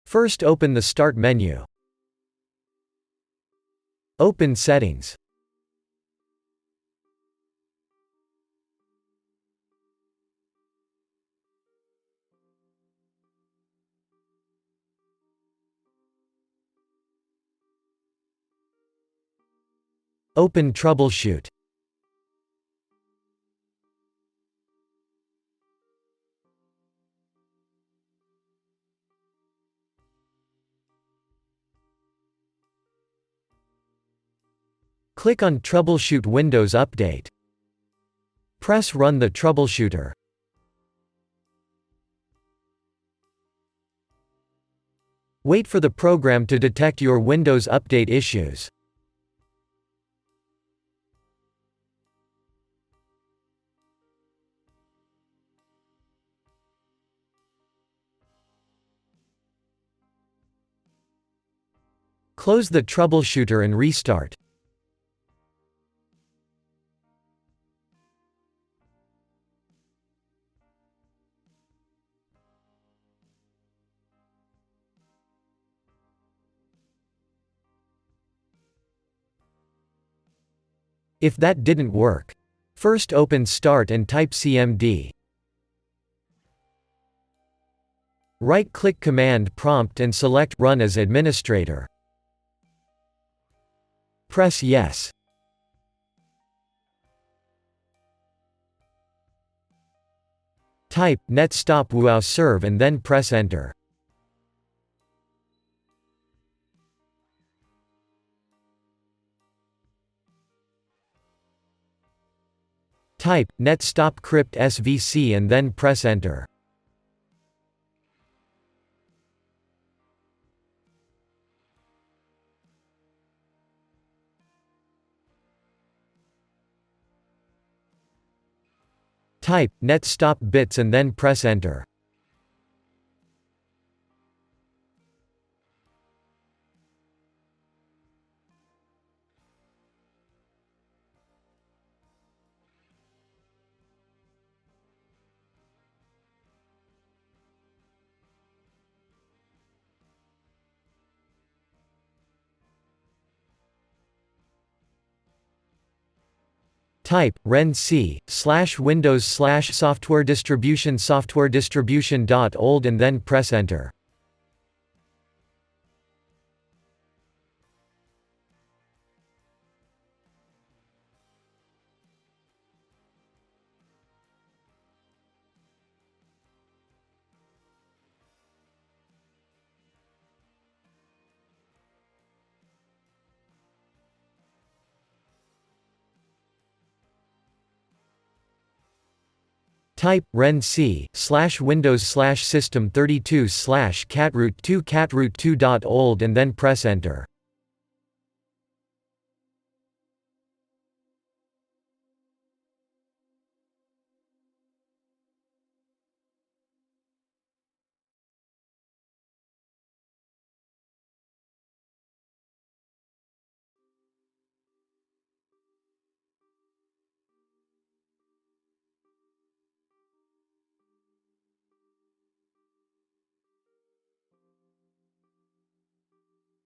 First open the Start menu. Open Settings. Open Troubleshoot. Click on Troubleshoot Windows Update. Press Run the troubleshooter. Wait for the program to detect your Windows Update issues. Close the troubleshooter and restart. If that didn't work, first open Start and type CMD. Right-click Command Prompt and select Run as Administrator. Press Yes. Type netstop wowserve and then press Enter. Type netstop crypt svc and then press Enter. Type netstop bits and then press Enter. Type renc/windows/software distribution.old and then press Enter. Type renc/windows/system32/catroot2catroot2.old and then press Enter.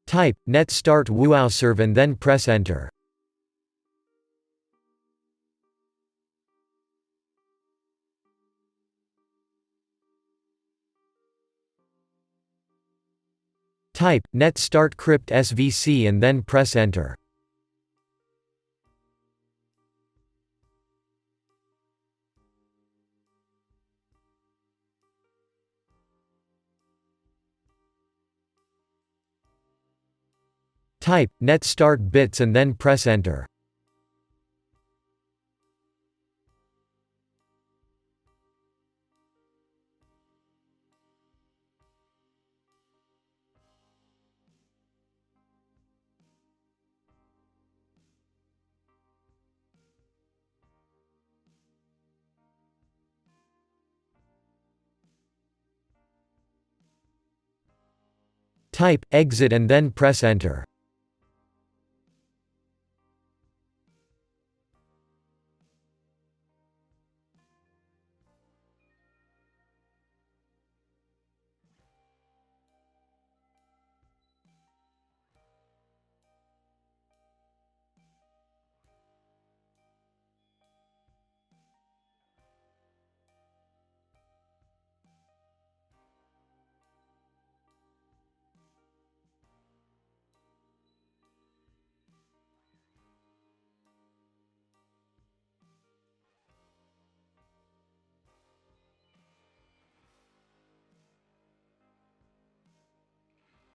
Type netstart wowserve and then press Enter. Type netstart crypt svc and then press Enter. Type netstart bits and then press Enter. Type exit and then press Enter.